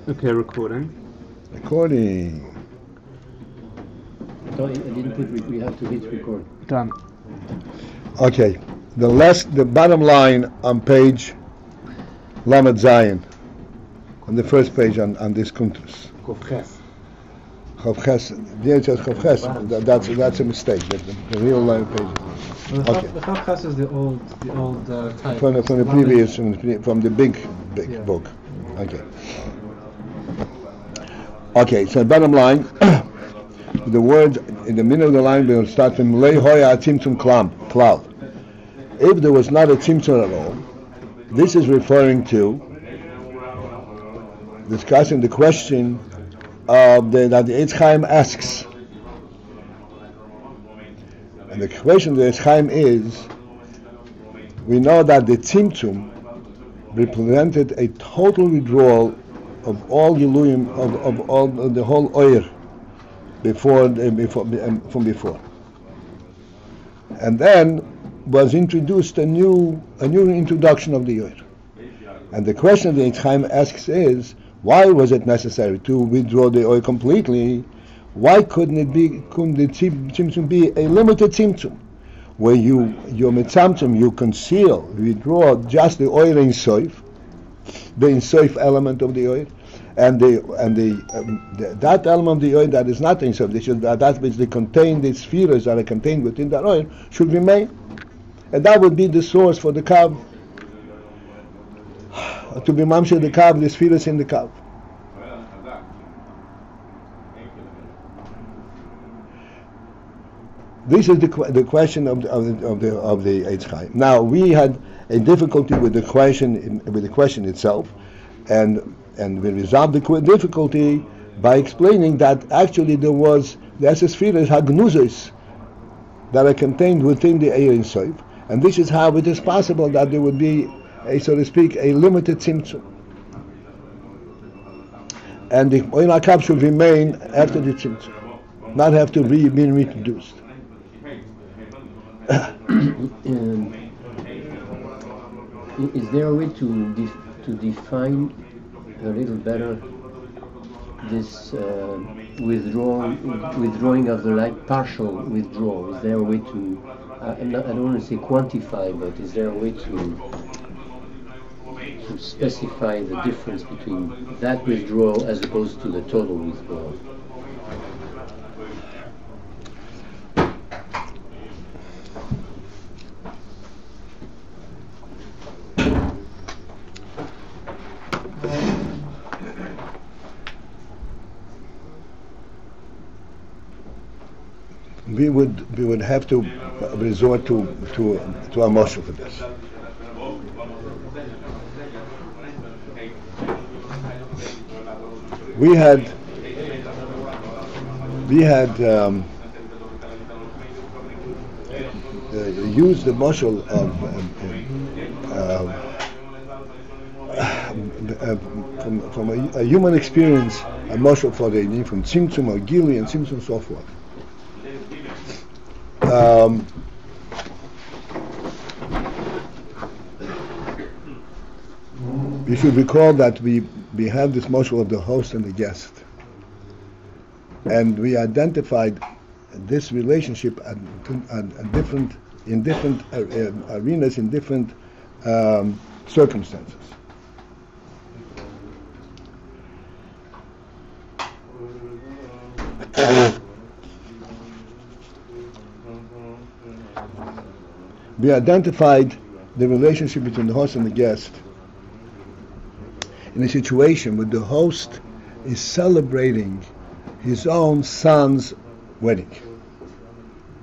Okay, recording. Recording. Sorry, I didn't put. We have to hit record. Done. Okay. The bottom line on page Lamed Zayin, on the first page on this kuntus. Chav Ches. Yeah, it says Chav Ches. That's a mistake. The real line page. Okay. The Chav Ches is the old type. From the previous, from the big Yeah. book. Okay. Okay, so bottom line, the word in the middle of the line will start from Lei Hoya Tzimtzum Klal. If there was not a tzimtzum at all, this is referring to discussing the question of that the Eitz Chaim asks. And the question of the Eitz Chaim is, we know that the tzimtzum represented a total withdrawal of all Yiluyim, of all the whole oir from before, and then was introduced a new introduction of the oir. And the question the Eitz Chaim asks is, why was it necessary to withdraw the oil completely? Why couldn't the tzimtzum be a limited tzimtzum, where you mitzamtzum, you conceal, withdraw just the oil in soif, the insoif element of the oil, and that element of the oil that is not insoif, that which they contain, the spheres that are contained within that oil, should remain, and that would be the source for the kav, to be mamsheh the kav, the spheres in the kav. This is the question of the Eitz Chaim. Now we had a difficulty with the question itself, and we resolved the difficulty by explaining that actually there was the spheres hagnuzos that are contained within the Ein Sof, and this is how it is possible that there would be, so to speak, a limited tzimtzum, and the Oil HaKav should remain after the tzimtzum, not have to be reintroduced. Is there a way to define a little better this withdrawing of the light, partial withdrawal? Is there a way to, I don't want to say quantify, but is there a way to specify the difference between that withdrawal as opposed to the total withdrawal? We would have to resort to a motion for this. We had used the moshel from a human experience, a moshel for the from tzimtzum or gili and tzimtzum and so forth. You should recall that we have this moshel of the host and the guest, and we identified this relationship in different arenas, in different circumstances. We identified the relationship between the host and the guest in a situation where the host is celebrating his own son's wedding.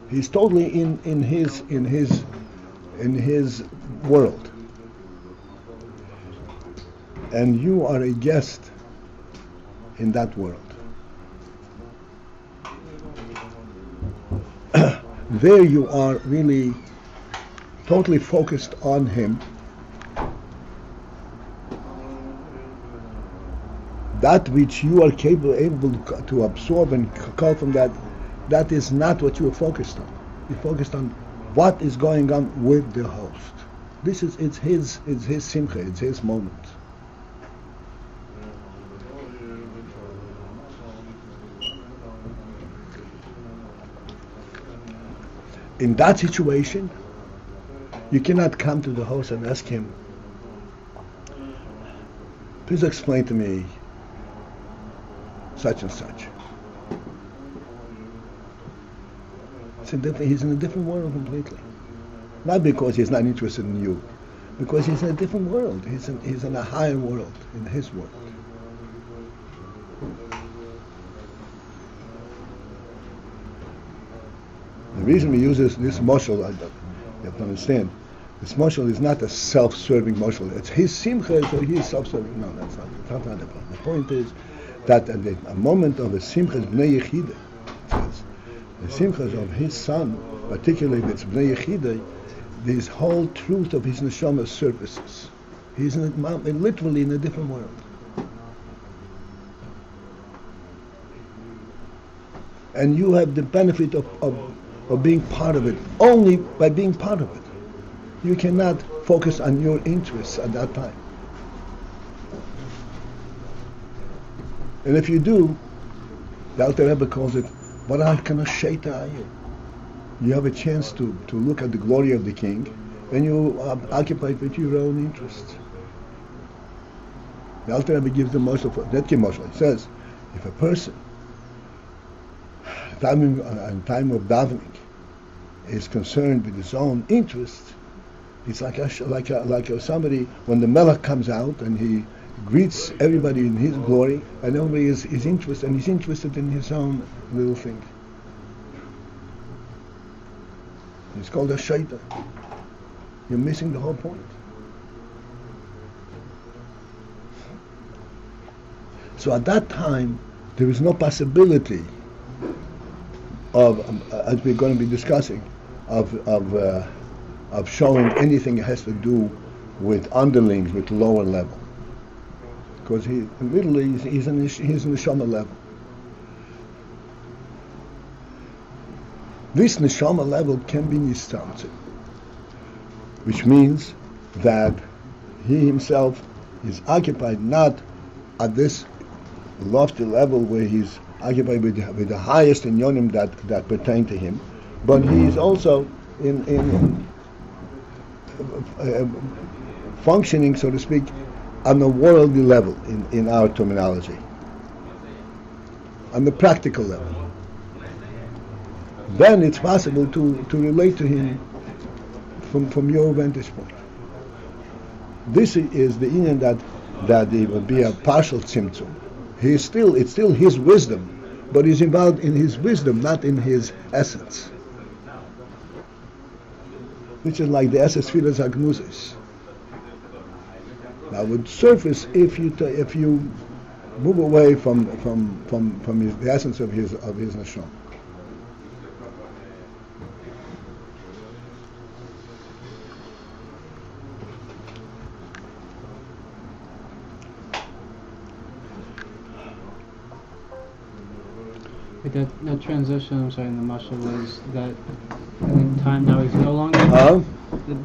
He's totally in his world, and you are a guest in that world. there you are really totally focused on him. That which you are able to absorb and call from that is not what you are focused on. You're focused on what is going on with the host. It's his simcha, it's his moment. In that situation, you cannot come to the host and ask him, please explain to me such and such. He's in a different world completely. Not because he's not interested in you, because he's in a different world. He's in a higher world, in his world. The reason we use this mashal, you have to understand, this mashal is not a self-serving mashal. It's his simcha, so he is self-serving. No, that's not the point. The point is that at a moment of a simcha b'nei yechida, the simchas of his son, particularly if it's b'nei yechida, this whole truth of his neshama surfaces. He's literally in a different world. And you have the benefit of being part of it, only by being part of it. You cannot focus on your interests at that time. And if you do, the Alter Rebbe calls it, what kind of shaita are you? You have a chance to look at the glory of the king, and you are occupied with your own interests. The Alter Rebbe gives the mashal for that mashal. He says, if a person in time of davening is concerned with his own interests, it's like somebody when the melech comes out and he greets everybody in his glory, and everybody is interested, and he's interested in his own little thing. It's called a shaita. You're missing the whole point. So at that time, there is no possibility of, as we're going to be discussing, of showing anything that has to do with underlings, with lower level. Because literally he's in the neshama level. This neshama level can be nistamtze, which means that he himself is occupied not at this lofty level where he's occupied with the highest inyonim that pertain to him, but he is also in functioning, so to speak, on a worldly level, in our terminology, on the practical level. Then it's possible to relate to him from your vantage point. This is the inyan that it would be a partial tzimtzum. It's still his wisdom, but he's involved in his wisdom, not in his essence. Which is like the essence filas agnuzis. Now, would surface if you move away from the essence of his neshama. That transition, I'm sorry, in the mashal was that time now he's no longer.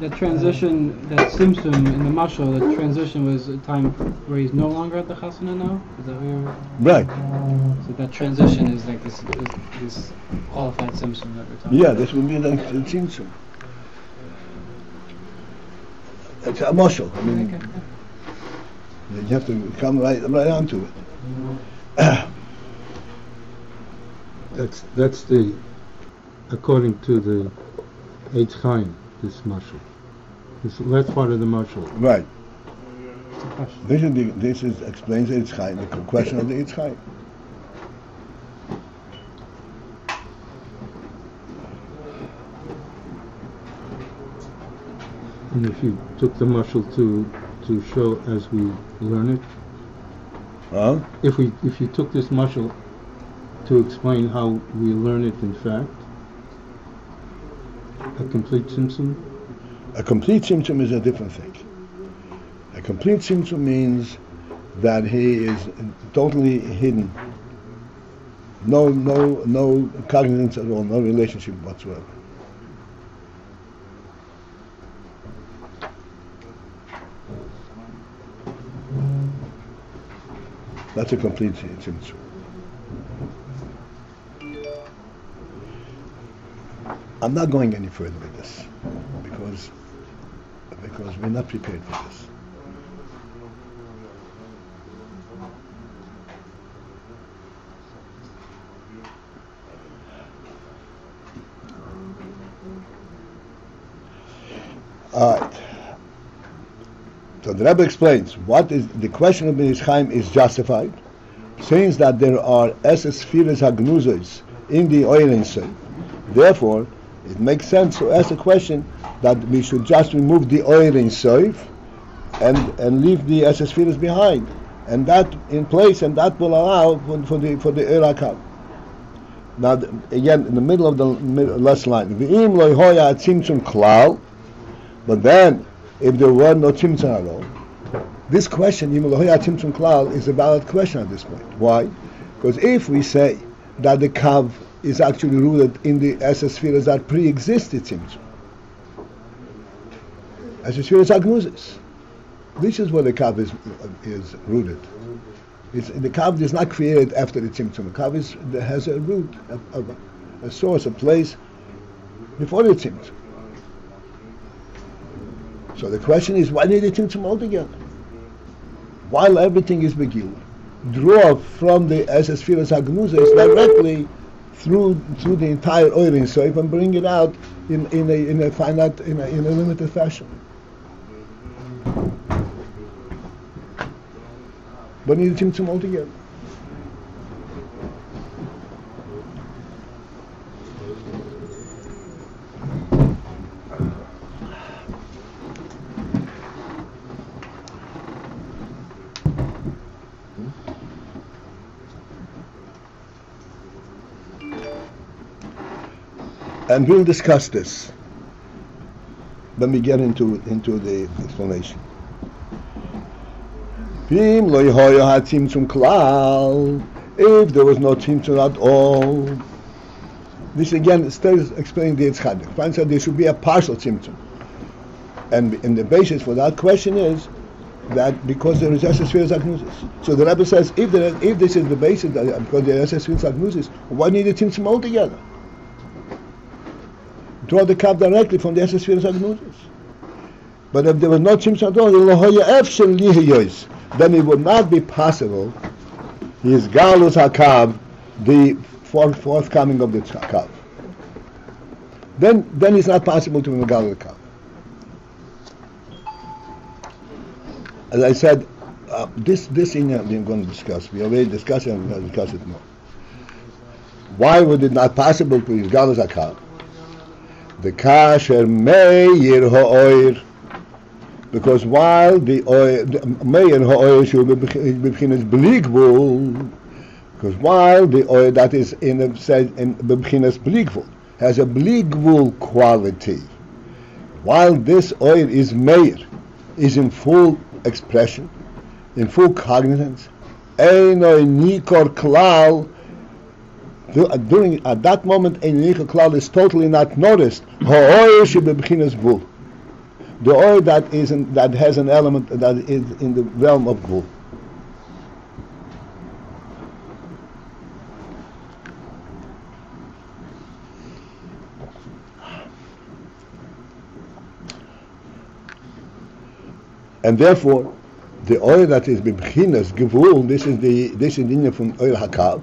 The transition, that simsum in the mashal, the transition was a time where he's no longer at the chasana now. Is that what you're? Right. So that transition is like this qualified simsum that we're talking. Yeah, this would be like the simsum. It's a mashal. I mean, Okay. You have to come right onto it. That's the, according to the Eitz Chaim, this mashal. That's part of the mashal. Right. It's a question. This explains the Eitz Chaim, the question of the Eitz Chaim. And if you took the mashal to show as we learn it, if you took this mashal to explain how we learn it in fact, A complete tzimtzum? A complete tzimtzum is a different thing. A complete tzimtzum means that he is totally hidden. No cognizance at all, no relationship whatsoever. That's a complete tzimtzum. I'm not going any further with this because we're not prepared for this. All right. So the Rebbe explains what is the question of Beis Chaim is justified, since that there are eses firas hagnuzos in the Ayin Sof. Therefore, it makes sense to ask the question that we should just remove the Ayin Sof and leave the eses firas behind, and that in place, and that will allow for the Eir HaKav. Now, again, in the middle of the last line, V'im lo hoya tzimtzum klal. But then, if there were no tzimtzum at all, this question, Im lo hoya tzimtzum klal, is a valid question at this point. Why? Because if we say that the kav is actually rooted in the eses firas that pre-existed tzimtzum, eses firas agnuzis, this is where the kav is rooted. The kav is not created after the tzimtzum. The kav has a root, a source, a place before the tzimtzum. So the question is, why need the tzimtzum altogether? While everything is begil, draw from the eses firas hagnuzos directly through the entire Ayin Sof and bring it out in a finite, in a limited fashion. But need the tzimtzum altogether. And we'll discuss this when we get into the explanation. If there was no tzimtzum at all, this again still explaining the Chassidus. Find said there should be a partial tzimtzum, and the basis for that question is that because there is eses firas hagnuzis. So the Rebbe says, if this is the basis, because there is eses firas hagnuzis, why need the tzimtzum altogether? Draw the kav directly from the eses firas hagnuzis. But if there was no tzimtzum at all, then it would not be possible his galus hakav, the forthcoming of the kav. Then it's not possible to be galus hakav. As I said, this thing we're going to discuss. We already discussed it, and we're going to discuss it more. Why would it not possible to use galus hakav? The kasher meir ha'oir, because while the meir ha'oir should be bechinat bligvul, because while the oil that is in bechinat bligvul has a bligvul quality, while this oil is meir, is in full expression, in full cognizance, einoi nikor klal. During at that moment, ein nikor klal is totally not noticed. Ha'oil should be bechinat bul. The oil that has an element that is in the realm of gvul. And therefore, the oil that is bechinat gvul, this is the inyan from oil hakav,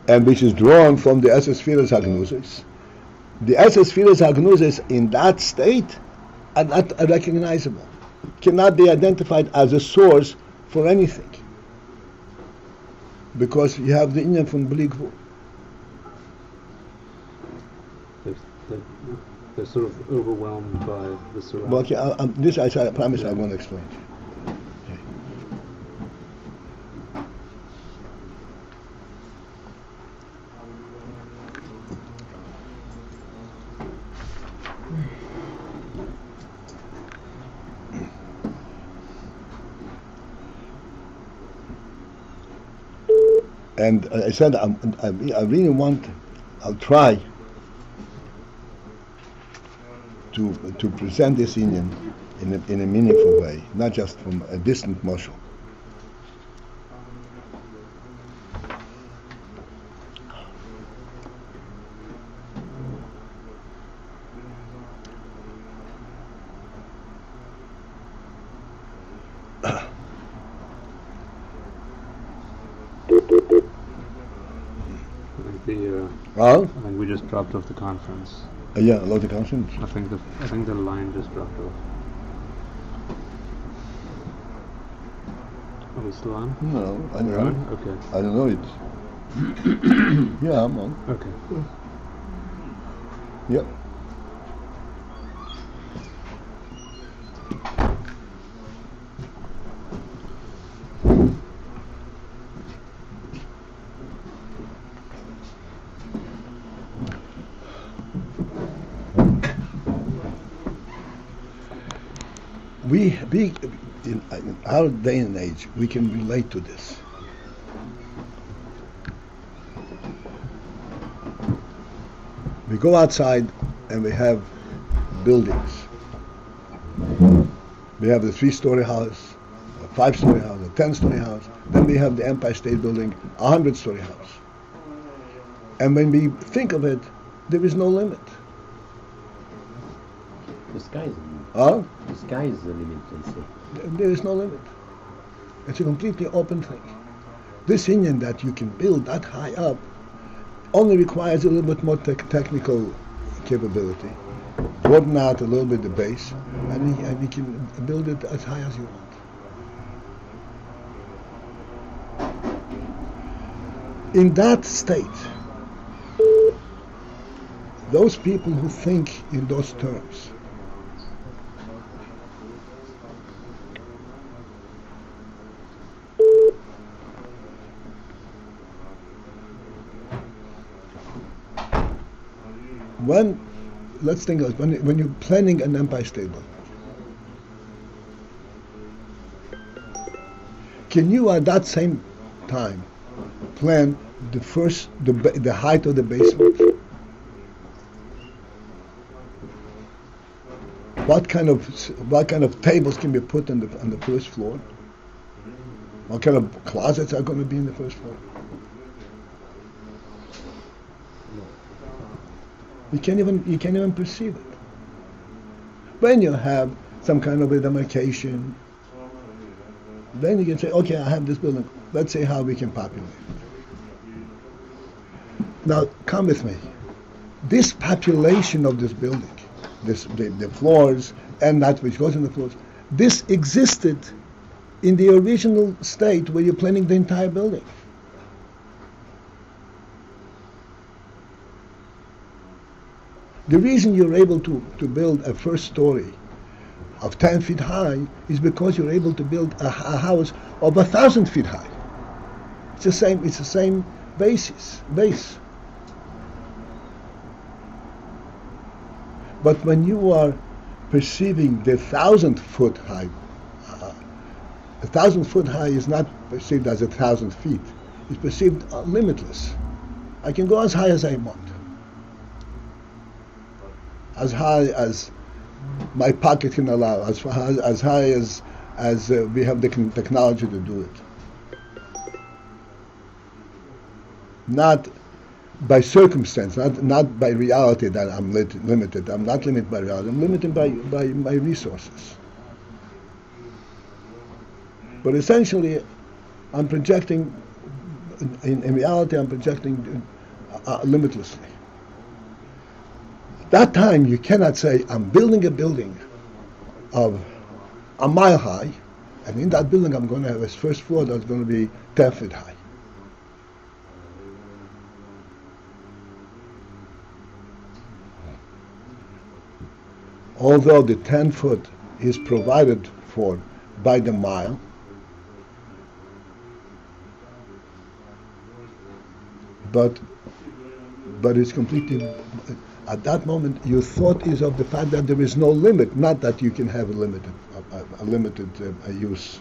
and which is drawn from the eses firas hagnuzos. The eses firas hagnuzos in that state are not recognizable, cannot be identified as a source for anything, because you have the inyan from bligvul. They're sort of overwhelmed by the surroundings. Well, okay, I promise I'm going to explain. Okay. And I said, I really want, I'll try to present this Indian in a meaningful way, not just from a distant mashal. I think we just dropped off the conference. Yeah, a lot of conference. I think the line just dropped off. Are we still on? No, I don't know. On? Okay. I don't know it. Yeah, I'm on. Okay. Yep. We in our day and age, we can relate to this. We go outside and we have buildings. We have the 3-story house, a 5-story house, a 10-story house. Then we have the Empire State Building, a 100-story house. And when we think of it, there is no limit. The sky is the limit. Huh? The sky is the limit, they say. There is no limit. It's a completely open thing. This Indian that you can build that high up only requires a little bit more technical capability. Broaden out a little bit the base, and you can build it as high as you want. In that state, those people who think in those terms let's think of it, when you're planning an Empire State Building, can you at that same time plan the height of the basement? What kind of tables can be put on the first floor? What kind of closets are going to be in the first floor? You can't even perceive it. When you have some kind of a demarcation, then you can say, okay, I have this building. Let's see how we can populate it. Now, come with me. This population of this building, the floors and that which goes in the floors, this existed in the original state where you're planning the entire building. The reason you're able to build a first story of 10 feet high is because you're able to build a house of 1,000 feet high. It's the same base. But when you are perceiving the 1,000 foot high, 1,000 foot high is not perceived as 1,000 feet. It's perceived limitless. I can go as high as I want. As high as my pocket can allow, as high as we have the technology to do it. Not by circumstance, not by reality that I'm limited. I'm not limited by reality. I'm limited by my resources. But essentially, I'm projecting, in reality, I'm projecting limitlessly. That time you cannot say, I'm building a building of a mile high, and in that building I'm going to have a first floor that's going to be 10 feet high. Although the 10 foot is provided for by the mile, but it's completely, at that moment, your thought is of the fact that there is no limit, not that you can have a limited use.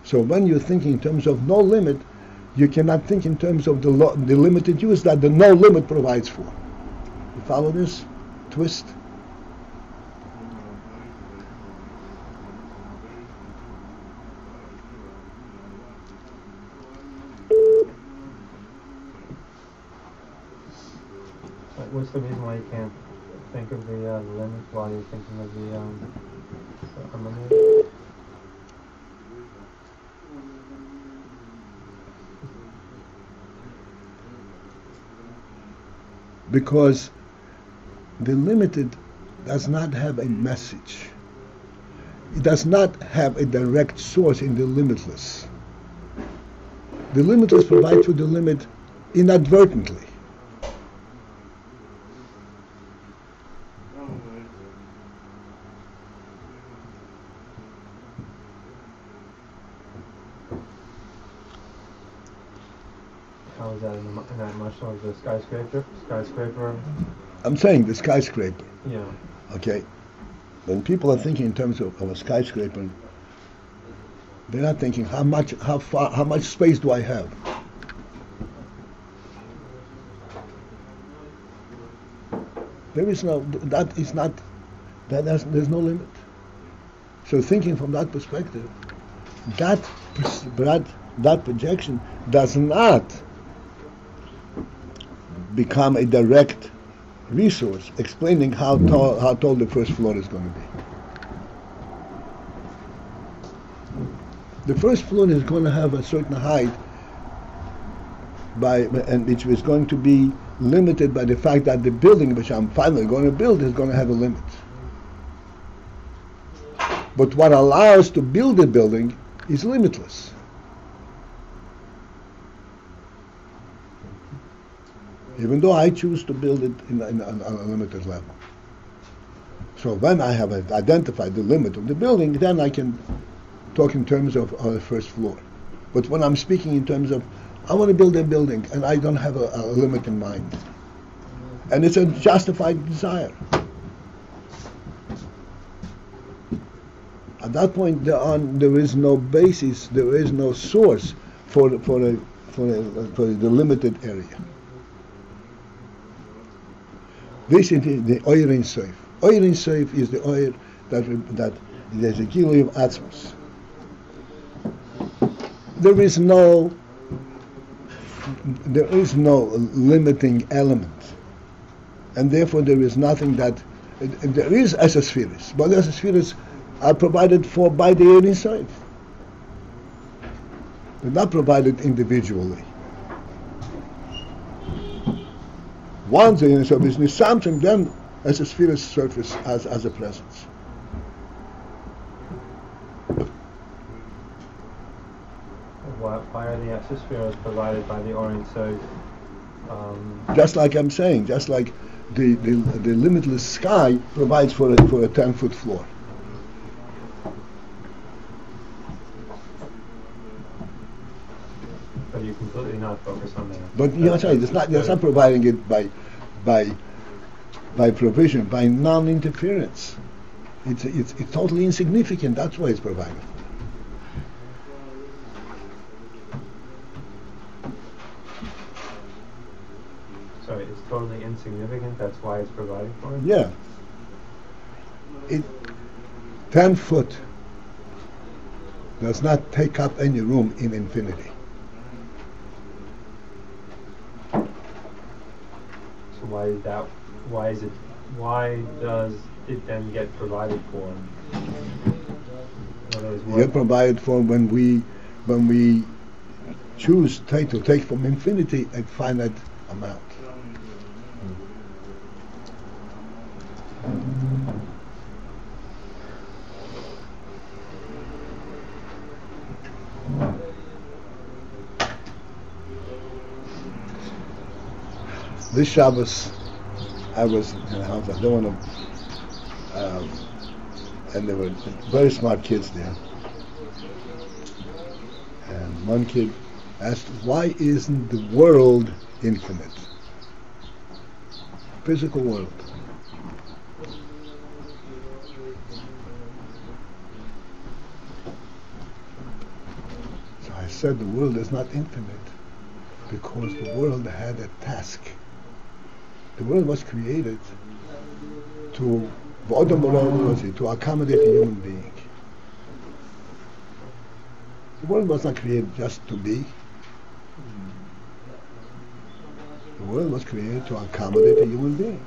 So when you're thinking in terms of no limit, you cannot think in terms of the limited use that the no limit provides for. You follow this twist? What's the reason why you can't think of the limit while you're thinking of the unlimited? Because the limited does not have a message. It does not have a direct source in the limitless. The limitless provides for the limit inadvertently. How is that in that much of the skyscraper? I'm saying the skyscraper. Yeah. Okay. When people are thinking in terms of a skyscraper, they're not thinking how much space do I have? There's no limit. So thinking from that perspective, that projection does not become a direct resource explaining how tall the first floor is going to be. The first floor is going to have a certain height and which is going to be limited by the fact that the building which I'm finally going to build is going to have a limit. But what allows to build a building is limitless. Even though I choose to build it on a limited level. So when I have identified the limit of the building, then I can talk in terms of the first floor. But when I'm speaking in terms of, I want to build a building and I don't have a limit in mind. And it's a justified desire. At that point, there is no basis, there is no source for the limited area. This is the Ayin Sof. Ayin Sof is the oil that there's a gili of atzmos. There is no limiting element, and therefore there is nothing that there is as a spheres, but as a spheres are provided for by the Ayin Sof. They're not provided individually. Once the Ayin Sof is something, then as a sphere's surface as a presence. Why are the exospheres provided by the Ayin Sof? Just like I'm saying, just like the limitless sky provides for a 10-foot floor. But you're completely not focused on that. But you're saying it's not providing it by provision, by non-interference. It's totally insignificant. That's why it's provided. Sorry, it's totally insignificant. That's why it's provided for. Yeah. 10 foot does not take up any room in infinity. So why does it then get provided for? Get provided for when we choose to take from infinity a finite amount. This Shabbos, I was in the house. I don't want to, and there were very smart kids there. And one kid asked, "Why isn't the world infinite? Physical world." So I said, "The world is not infinite. Because the world had a task. The world was created to accommodate a human being. The world was not created just to be. The world was created to accommodate a human being.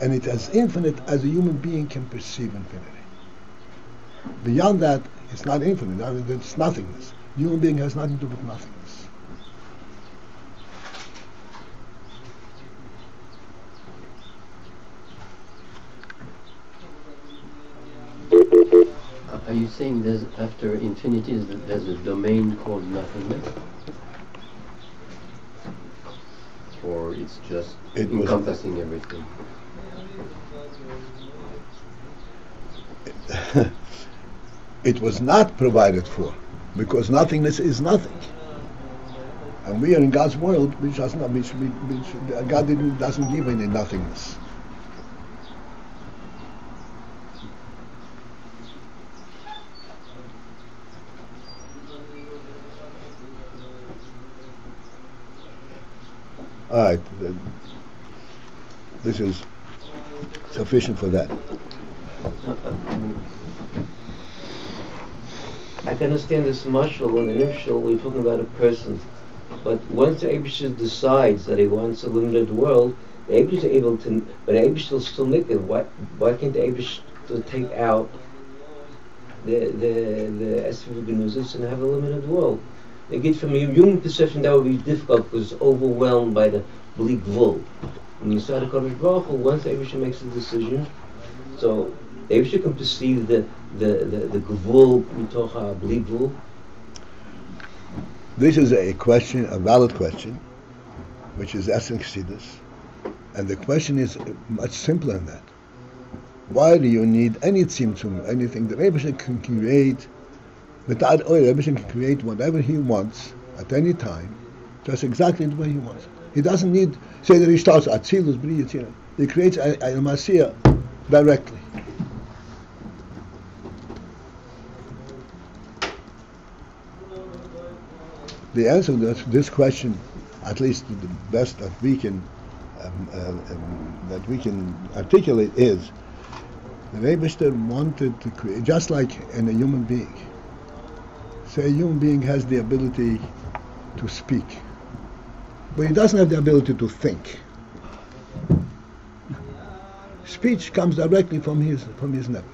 And it's as infinite as a human being can perceive infinity. Beyond that, it's not infinite. I mean, it's nothingness. Human being has nothing to do with nothingness. Are you saying there's, after infinity, there's a domain called nothingness? Or it's just encompassing everything? It was not provided for, because nothingness is nothing. And we are in God's world, which does not, God doesn't give any nothingness. All right, this is sufficient for that. I can understand this mashal and initial we're talking about a person, but once the Abishah decides that he wants a limited world, the Abishah is able to, but the Abishah will still make it. Why can't the Abishah take out the Esrei Genuzis and have a limited world? They get from a human perception that would be difficult because it's overwhelmed by the bleak vul. When you start a Kodesh Baruch Hu, once the Abishah makes a decision, so the Abishah can perceive the gvul mitoch ha-bleak vul. This is a question, a valid question, which is asked in Chassidus, and the question is much simpler than that. Why do you need any tzimtzum, anything? The Abishah can create. Without oil, Abishah can create whatever he wants at any time, just exactly the way he wants. He doesn't need, say that he starts Atzilus, Bri Yitzira. He creates a Masiyah directly. The answer to this question, at least the best that we can articulate, is the Rebbe wanted to create, just like in a human being. Say a human being has the ability to speak, but he doesn't have the ability to think. Speech comes directly from his nefesh.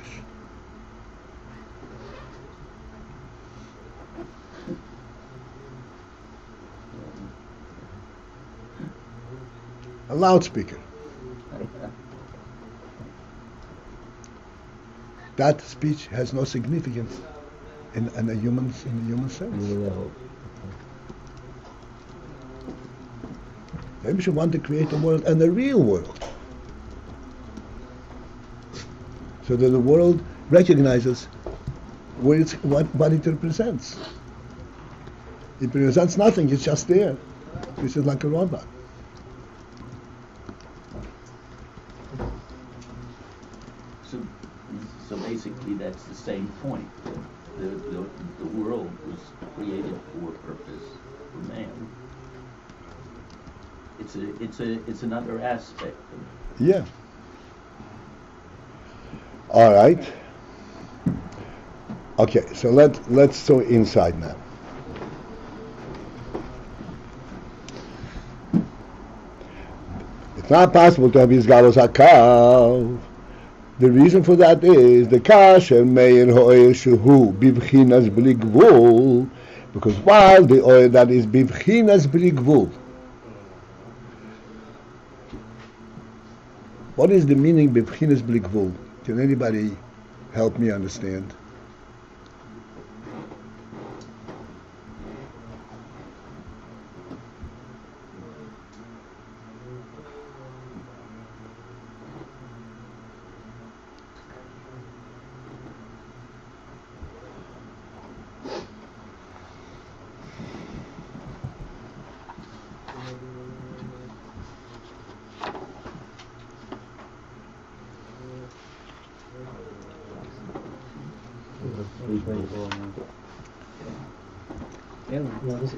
A loudspeaker. That speech has no significance in a human sense. Maybe we want to create a world, and a real world, so that the world recognizes what it represents. It represents nothing; it's just there. This is like a robot. So basically, that's the same point. The world was created for a purpose, for man. It's another aspect. Yeah. All right. Okay, so let's go inside now. It's not possible to have Yizgalos Hakav. The reason for that is the kasher meir ha'oil shehu bivchinas bli gvul, because while the oil that is bivchinas bli gvul, what is the meaning bivchinas bli gvul? Can anybody help me understand?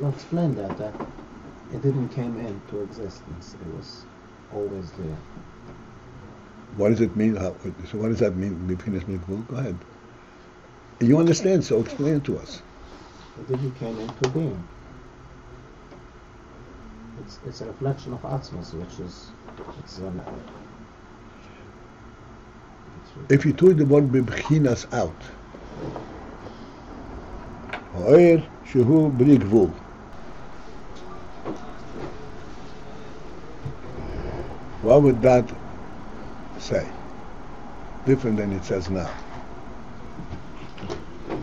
No, explain that. It didn't come into existence. It was always there. What does it mean? So what does that mean? Go ahead. You understand, so explain it to us. It didn't come into being. It's a reflection of Atmos, which is if you took the word bechinat out, Oyer shehu bli gvul, what would that say? Different than it says now.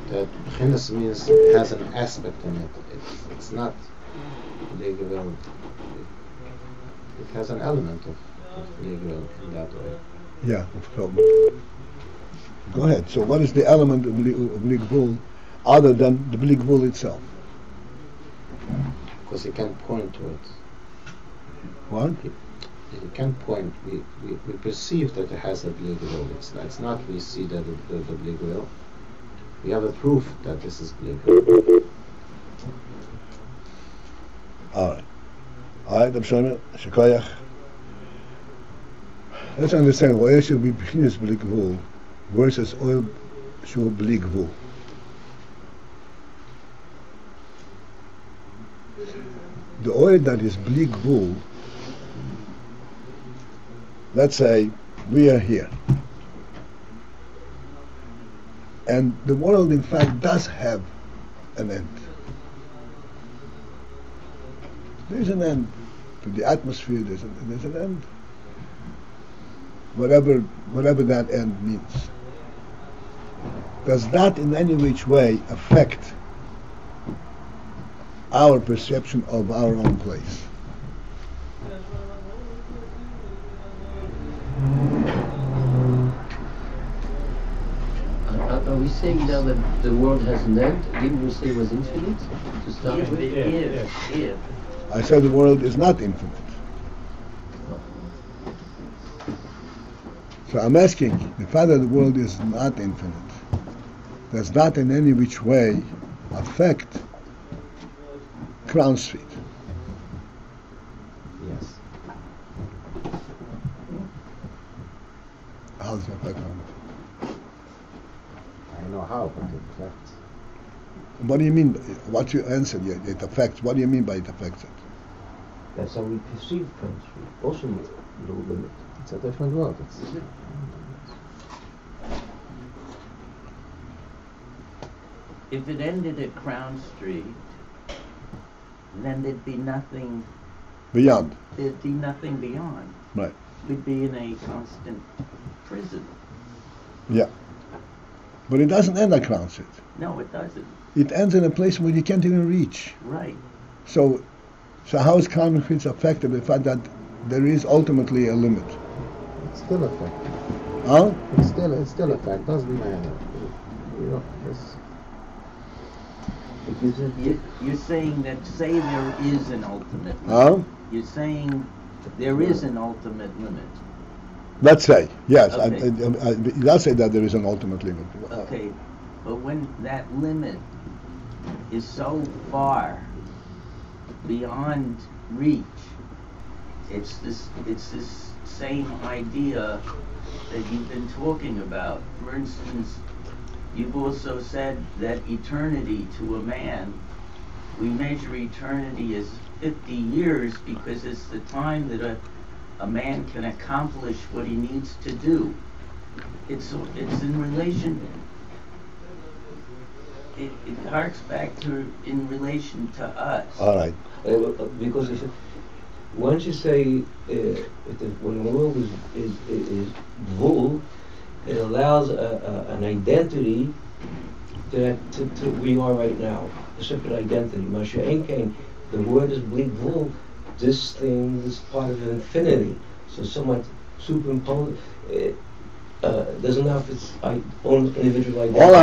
That bechinat means it has an aspect in it. It's not legal. It has an element of legal in that way. Yeah, of course. Go ahead. So what is the element of bli gvul other than the bli gvul itself? Because you can't point to it. What? You can't point. We perceive that it has a bli gvul. It's not we see that the bli gvul. We have a proof that this is bli gvul. All right, Abshana, Shekoyach. Let's understand oil should be bechinat bli gvul versus oil should bli gvul. The oil that is bli gvul, let's say we are here, and the world in fact does have an end. There's an end to the atmosphere. There's an end. Whatever that end means. Does that in any which way affect our perception of our own place? Are we saying now that the world has an end? Didn't we say it was infinite to start with? If. I said the world is not infinite. So I'm asking, the fact that the world is not infinite, does that in any which way affect Crown Street? Yes. How does it affect Crown Street? I don't know how, but it affects. What do you mean? What you answered? It affects. What do you mean by it affects it? That's how we perceive Crown Street. Also no limit. It's a different world. If it ended at Crown Street, then there'd be nothing Beyond. There'd be nothing beyond. Right. We'd be in a constant prison. Yeah. But it doesn't end at Crown Street. No, it doesn't. It ends in a place where you can't even reach. Right. So how is Crown Street affected by the fact that there is ultimately a limit? It's still a fact. Huh? It's still a fact. Doesn't matter. You know, Because you're saying that, say there is an ultimate limit. Huh? You're saying there is an ultimate limit. Let's say, yes. Okay. Let's say that there is an ultimate limit. Okay, but when that limit is so far beyond reach, it's this same idea that you've been talking about. For instance, you've also said that eternity to a man, we measure eternity as 50 years because it's the time that a man can accomplish what he needs to do. It's in relation, it harks back to in relation to us. All right. Because once you say when the world is full, it allows an identity to we are right now, a separate identity. Masha'enkein, the word is bleak full. This thing is part of infinity. So someone superimposed doesn't have its own individual identity. All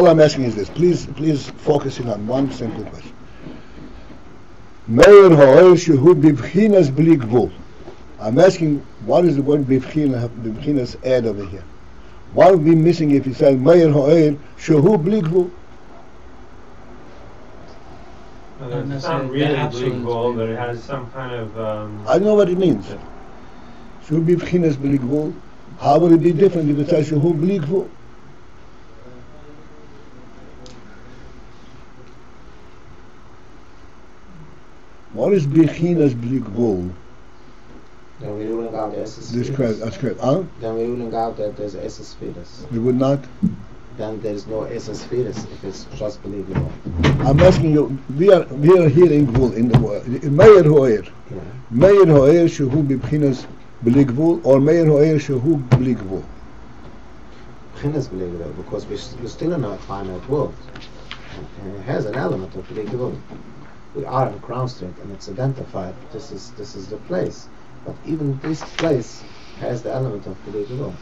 I'm asking is this. Please focus in on one simple question. Meir ha'oil shehu b'bchinas bli gvul. I'm asking, what is the word b'bchinas add over here? What would be missing if he said Meir ha'oil shehu bli gvul? It's not really bleak gold, but it has some kind of. I know what it means. Should be bechinat bli gvul. How will it be different if it says shehu bli gvul? What is bechinat bli gvul? Then we're ruling out the SS That's correct. Huh? Then we're ruling out that there's SS fetus. We would not. Then there's no SS fetus if it's just believable. I'm asking you. We are here in gvul in the word. Meir ho'er. Yeah. Meir ho'er shehu bechinat bli gvul or meir ho'er shehu bli gvul. Bechinat believable because we're still in a finite world. And it has an element of believable. We are on Crown Street and it's identified. This is the place. But even this place has the element of believable.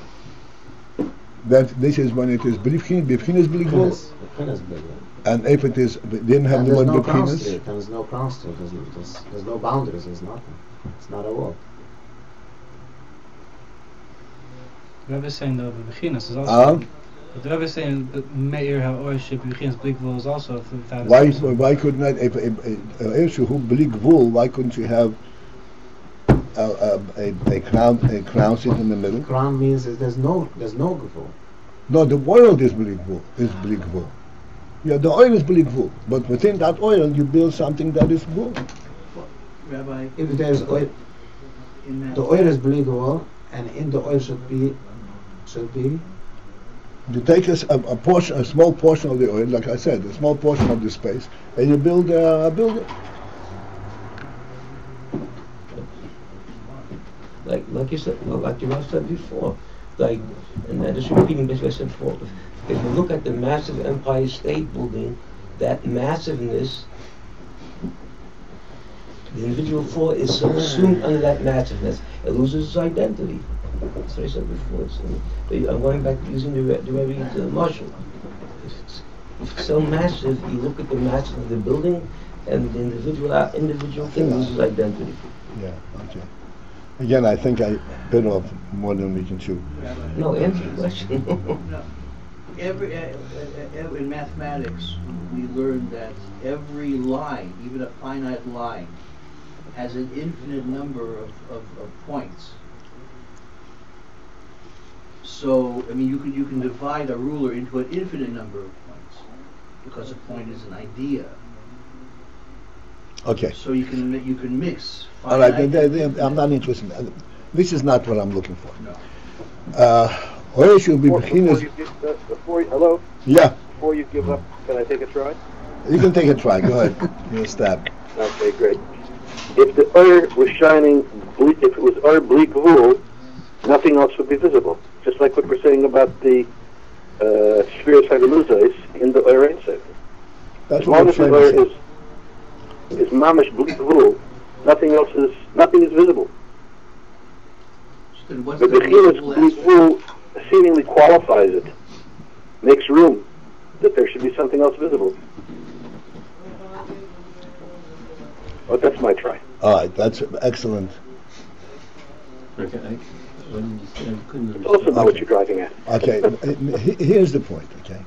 That this is when it is bechinat bli gvul. Bechinat believable. And if it is didn't have And the there's word no Crown bechinat. Street. There's no Crown Street. There's no boundaries. There's nothing. It's not a world. The Rebbe is saying though, the bechinat is also. But the Rebbe is saying that Meir ha'or should be bechinat bli gvul is also without. Why couldn't that if shehu bli gvul? Why couldn't you have a crown seat in the middle? Crown means there's no gvul. No, the oil is bli gvul. Yeah, the oil is bli gvul. But within that oil, you build something that is gvul. Rabbi, If there's oil, in that the oil is believable, and in the oil should be. You take a small portion of the oil, like I said, a small portion of the space, and you build a building. Like you said, like you said before, like, and I'm just repeating basically what I said before. If you look at the massive Empire State Building, that massiveness, the individual floor is subsumed under that massiveness. It loses its identity. That's what I said before. I'm going back to using the Rebbe Marshall. It's so massive. You look at the massive of the building, and the individual thing loses identity. Yeah. Okay. Again, I think I bit off more than we can chew. No, answer the question. No. In mathematics, we learned that every line, even a finite line, has an infinite number of points. So, I mean, you can divide a ruler into an infinite number of points because a point is an idea. Okay. So you can mix. All right. I'm not interested. This is not what I'm looking for. No. Oil should be bechinat. Hello? Yeah. Before you give up, can I take a try? You can take a try. Go ahead. Give a stab. Okay, great. If the oil was shining, if it was oil bleak wool, nothing else would be visible. Just like what we're saying about the spheres hydroluzais in the oil insect. As long as the oil is mamish bleak wool, nothing is visible. So then what's The bechinat bleak wool seemingly qualifies it, makes room that there should be something else visible. Oh, that's my try. All right. That's excellent. Okay. I couldn't It's also not what you're driving at. Okay. Here's the point. Okay.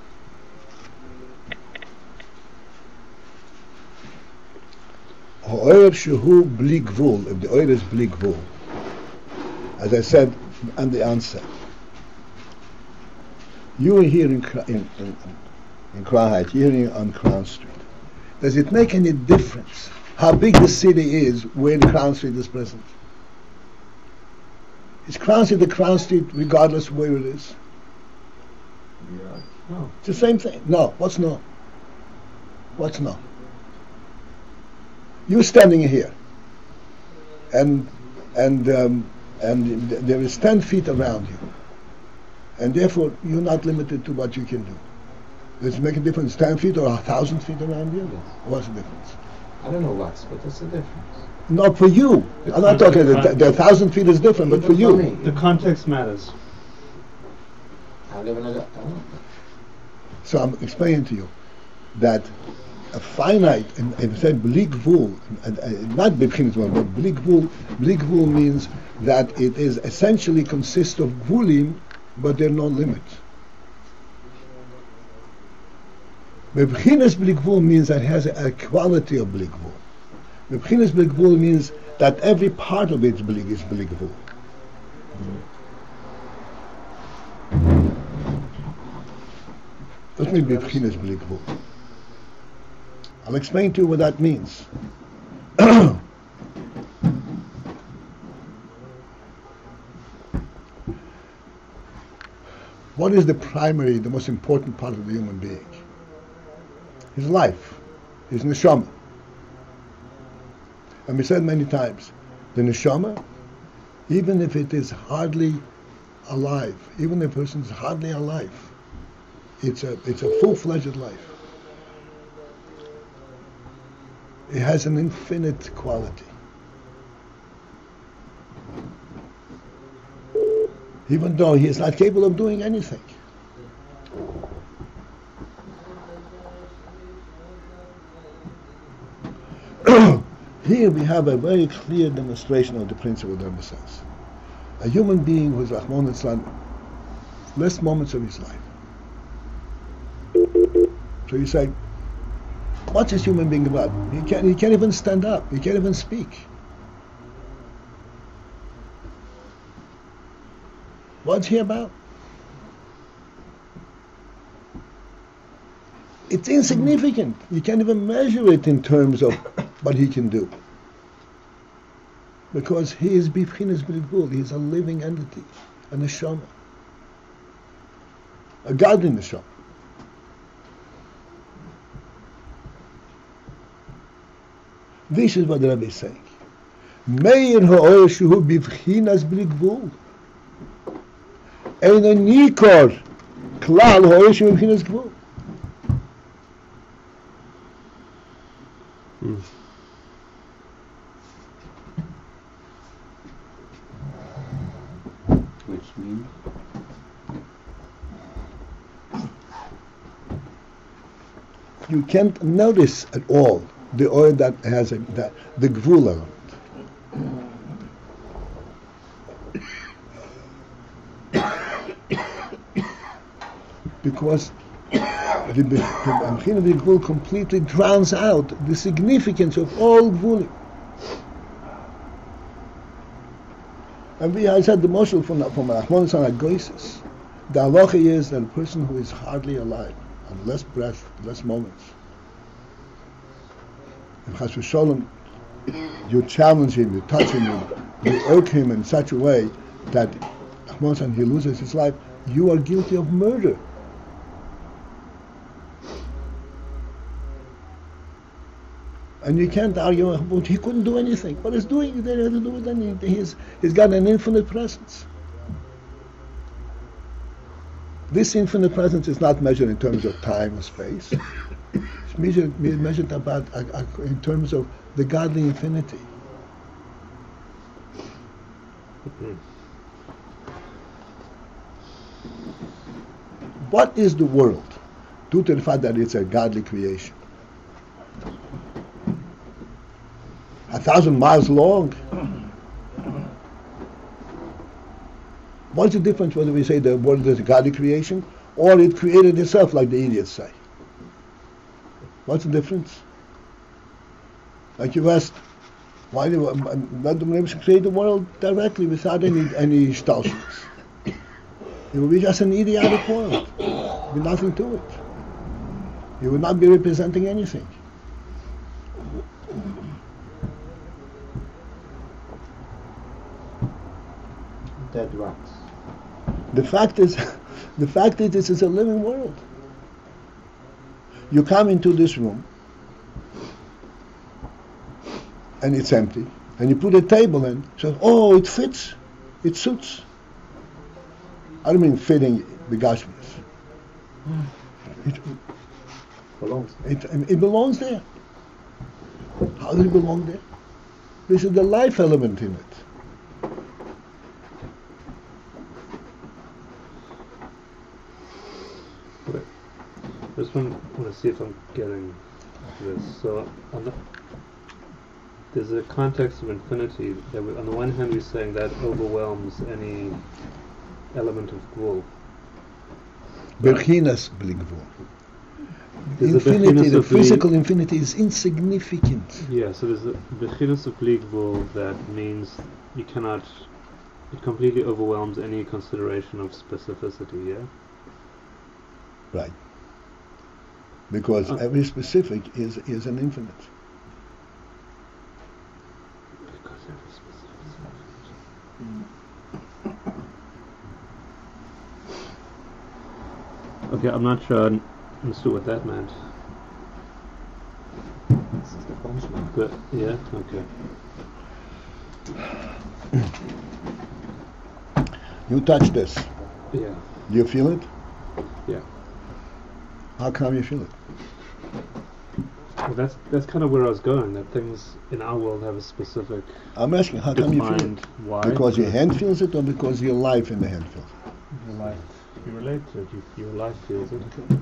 Oil shehu bli gvul. If the oil is bli gvul, as I said in the answer, you are here in Crown Heights, you're here on Crown Street. Does it make any difference how big the city is when Crown Street is present? Is Crown Street the Crown Street regardless of where it is? Yeah. No. It's the same thing. No. What's no? What's no? You're standing here, and there is 10 feet around you, and therefore you're not limited to what you can do. Does it make a difference, 10 feet or 1,000 feet around you? Yes. What's the difference? I don't know what's, but there's a difference. Not for you. I'm not talking, the 1,000 feet is different, but for you. me. The context matters. I live in a... So I'm explaining to you that a finite, and if I said bleak wool, not bechinat wool, but bleak wool means that it is essentially consists of vulim, but there are no limits. Bechinat bli gvul means that it has a quality of bli gvul. Bechinat bli gvul means that every part of it is bli gvul. That means bechinat bli gvul. I'll explain to you what that means. What is the most important part of the human being? His life, his neshama. And we said many times, the neshama, even if it is hardly alive, even if a person is hardly alive, it's a full-fledged life. It has an infinite quality. Even though he is not capable of doing anything. Here we have a very clear demonstration of the principle of the sense. A human being who is Rahman al-Islam, less moments of his life. So you say, what's this human being about? He can't even stand up. He can't even speak. What's he about? It's insignificant. You can't even measure it in terms of what he can do. Because he is bechinat bli gvul. He is a living entity, a neshama, a godly neshama. This is what the Rebbe is saying. Meir ha'or shehu bechinat bli gvul. Ein nikor klal ha'or shehu bechinat gvul. Which means? You can't notice at all the oil that has the gvul element. Because the bechinat bli gvul completely drowns out the significance of all gvulim. And I said the mashal from Rahman al Goises. The halacha is that a person who is hardly alive, and less breath, less moments, and Chas v'Sholom, you challenge him, you touch him, you irk him in such a way that Rahman he loses his life, you are guilty of murder. And you can't argue, but he couldn't do anything. What he's doing, he didn't have to do with anything. He's got an infinite presence. This infinite presence is not measured in terms of time or space. It's measured about in terms of the godly infinity. What is the world? Due to the fact that it's a godly creation. 1,000 miles long. What's the difference whether we say the world is a godly creation or it created itself like the idiots say? What's the difference? Like you asked, why do let the Rebbe create the world directly without any shtalshlus? It would be just an idiotic world. There would be nothing to it. It would not be representing anything. Dead rats. The fact is this is a living world. You come into this room and it's empty, and you put a table in, so it fits, it suits. I don't mean fitting the gashmis. It belongs there. How does it belong there? This is the life element in it. I just want to see if I'm getting this. So, there's a context of infinity that on the one hand we're saying that overwhelms any element of gvul. Bechinat bli gvul. infinity, the physical infinity is insignificant. Yeah, so there's the bechinat of gvul that means you cannot, it completely overwhelms any consideration of specificity, yeah? Right. Because every specific is an infinite. Because every specific is an infinite. Okay, I'm not sure I understood what that meant. This is the punchline. But, yeah, okay. You touch this. Yeah. Do you feel it? Yeah. How come you feel it? Well, that's kind of where I was going, that things in our world have a specific... I'm asking, how come you feel it? Why? Because your hand feels it, or because your life in the hand feels it? Your life. You relate to it, your life feels it. Okay.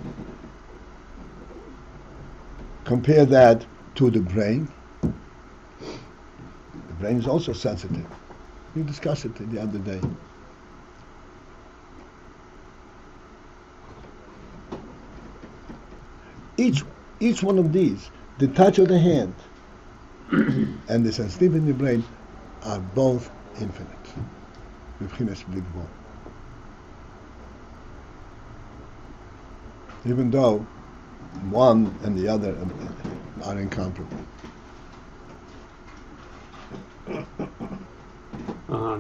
Compare that to the brain. The brain is also sensitive. We discussed it the other day. Each one of these, the touch of the hand and the sensitivity in the brain, are both infinite. Bechinat bli gvul. Even though one and the other are incomparable.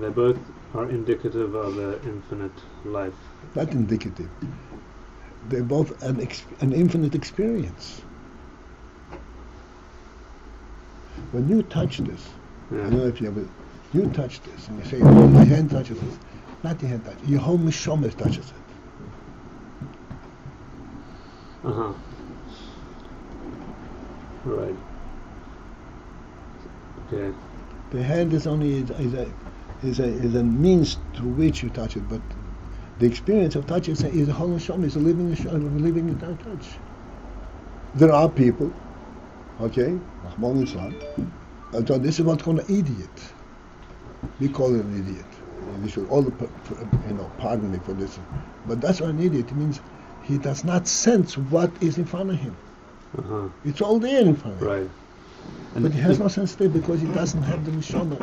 They both are indicative of an infinite life. Not indicative. They're both an infinite experience. When you touch this, I don't know if you ever, you touch this and you say, oh, my hand touches this. Not your hand touches, your whole mishomer touches it. Right. Okay. The hand is only is a means through which you touch it, but the experience of touch is a whole neshama, is a living touch. There are people, okay, so this is what's called an idiot. We call it an idiot. We should all, pardon me for this, but that's what an idiot means. He does not sense what is in front of him. It's all there in front of him. Right. But he has no sensitivity because he doesn't have the neshama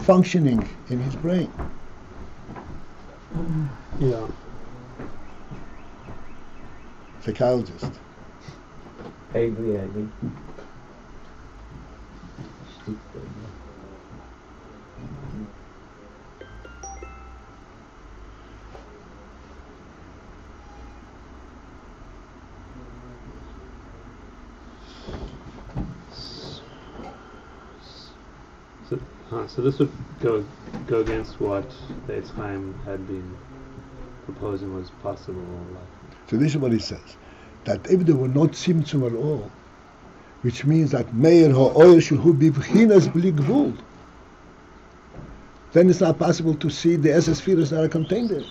functioning in his brain. Yeah. Psychologist. I agree. So this would go against what the Eitz Chaim had been proposing was possible. So this is what he says, that if there were not tzimtzum at all, which means that meir ha'oyer shehu b'bchinas bli gvul, then it's not possible to see the essence spheres that are contained there.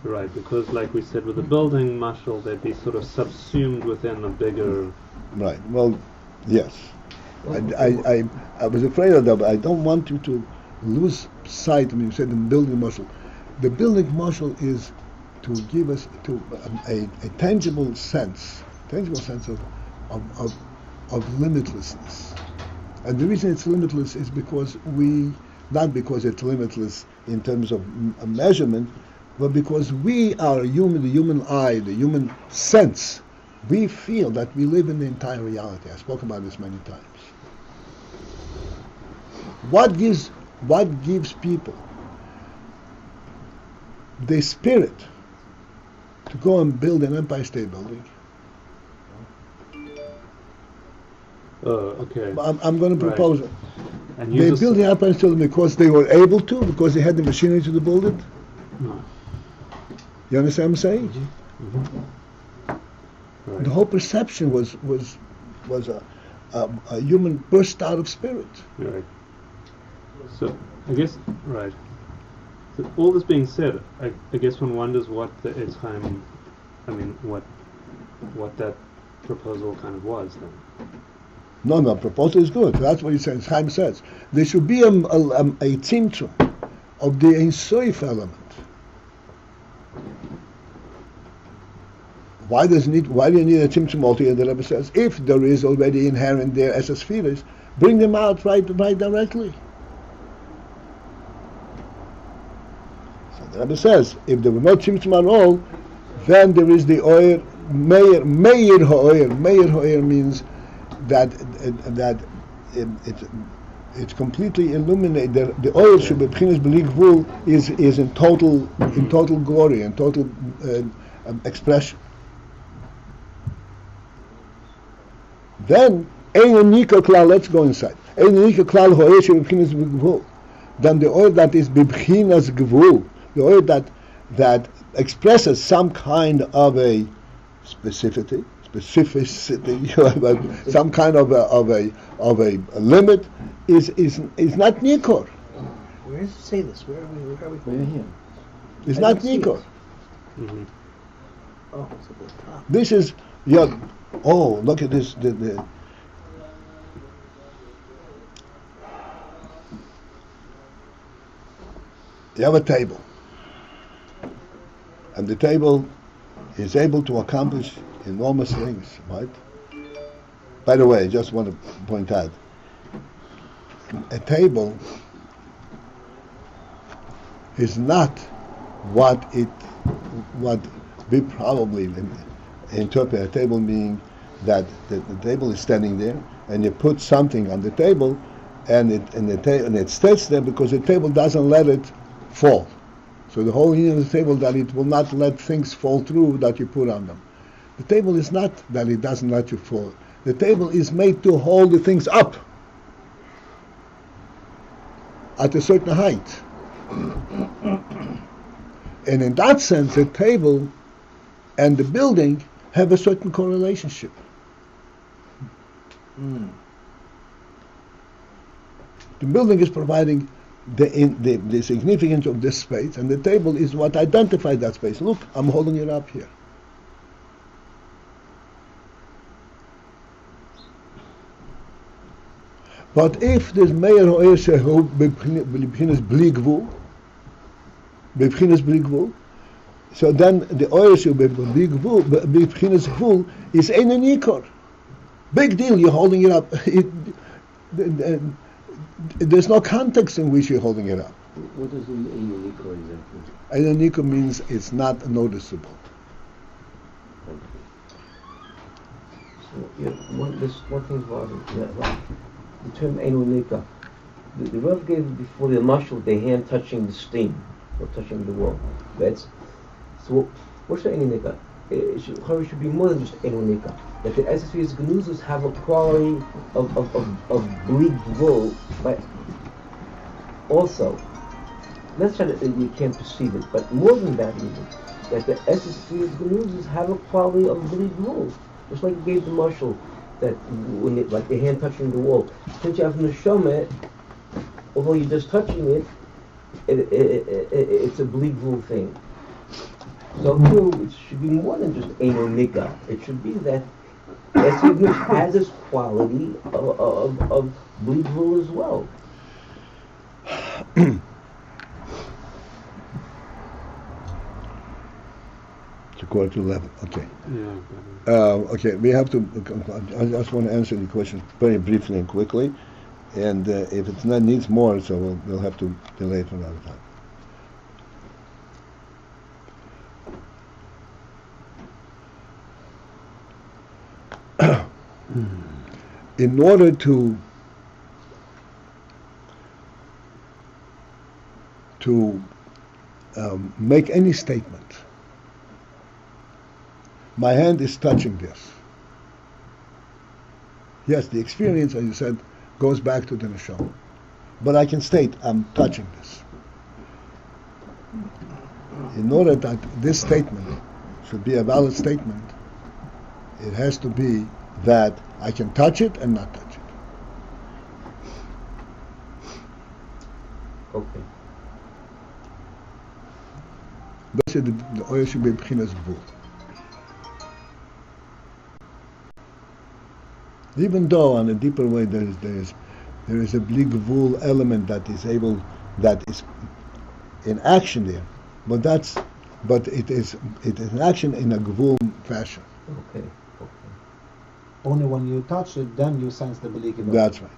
Right, because like we said with the building mashal, they'd be sort of subsumed within a bigger... Right, well, yes. I was afraid of that, but I don't want you to lose sight when you said the building mashal. The building mashal is to give us a tangible sense of limitlessness. And the reason it's limitless is because not because it's limitless in terms of a measurement, but because we are human, the human eye, the human sense, we feel that we live in the entire reality. I spoke about this many times. What gives people the spirit to go and build an Empire State Building? Okay. I'm going to propose it. And they built the Empire State Building because they were able to, because they had the machinery to build it? No. You understand what I'm saying? Mm-hmm. Right. The whole perception was a human burst out of spirit. Right. So I guess right. So all this being said, I guess one wonders what the Eitz Chaim, what that proposal kind of was then. No, proposal is good. That's what he says. Chaim says there should be a tzimtzum of the Ein Sof element. Why do you need a tzimtzum altogether? The Rebbe says, if there is already inherent there as a spheres, bring them out right directly. So the Rebbe says, if there were no tzimtzum at all, then there is the oyer meir ha'oyer. Meir ha'oyer means that it's completely illuminated. The oil should be bechinat bli gvul is in total glory, in total expression. Then let's go inside. Then the oil that is bechinat gvul, the oil that expresses some kind of a specificity, some kind of a limit, is not nikor. Where does it say this? Where are we here? It's not nikor. Mm-hmm. Oh, it's at the top. This is your. Oh, look at this. You have a table, and the table is able to accomplish enormous things, right? By the way, I just want to point out, a table is not what we probably interpret a table meaning that the table is standing there and you put something on the table and it stays there because the table doesn't let it fall. So the whole idea of the table that it will not let things fall through that you put on them. The table is not that it doesn't let you fall. The table is made to hold the things up at a certain height. And in that sense, the table and the building have a certain correlationship. The building is providing the significance of this space, and the table is what identifies that space. Look, I'm holding it up here. But if this meir ha'oyer shehu bechinat bli gvul, so then the oyer shehu bechinat gvul is ein nikor. Big deal, you're holding it up. There's no context in which you're holding it up. What does ein nikor exactly? Ein nikor means it's not noticeable. So, one thing about the term Einonika. The Rav gave before the mashal the hand touching the steam or touching the wall. So what's the Einonika? It should be more than just Einonika. That the SSV's gnuzos have a quality of bleak wool, but also, let's try to, you can't perceive it, but more than that even, that the SSV's gnuzos have a quality of bleak wool. Just like you gave the mashal, that when it, like the hand touching the wall, since you have neshama, although you're just touching it, it's a bleak wool thing. So too, it should be more than just Einonika. It should be that SSV has this quality of bleak wool as well. It's a quarter to 11. Okay. Yeah. Okay, we have to. I just want to answer the question very briefly and quickly, and if it needs more, so we'll have to delay it for another time. In order to make any statement, my hand is touching this. Yes, the experience, as you said, goes back to the neshama. But I can state, I'm touching this. In order that this statement should be a valid statement, it has to be that I can touch it and not touch it. Okay. Basically, the oil should be bechinat gvul. Even though on a deeper way there is a bli gvul element that is in action there, but it is an action in a gvul fashion. Okay. Only when you touch it, then you sense the belief. That's right.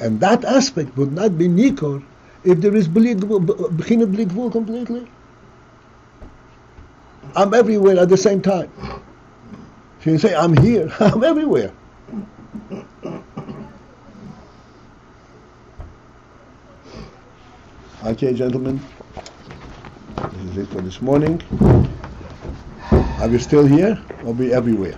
And that aspect would not be nikor if there is bechinat bli gvul completely. I'm everywhere at the same time. If you say I'm here, I'm everywhere. Okay, gentlemen, this is it for this morning. Are we still here or be everywhere?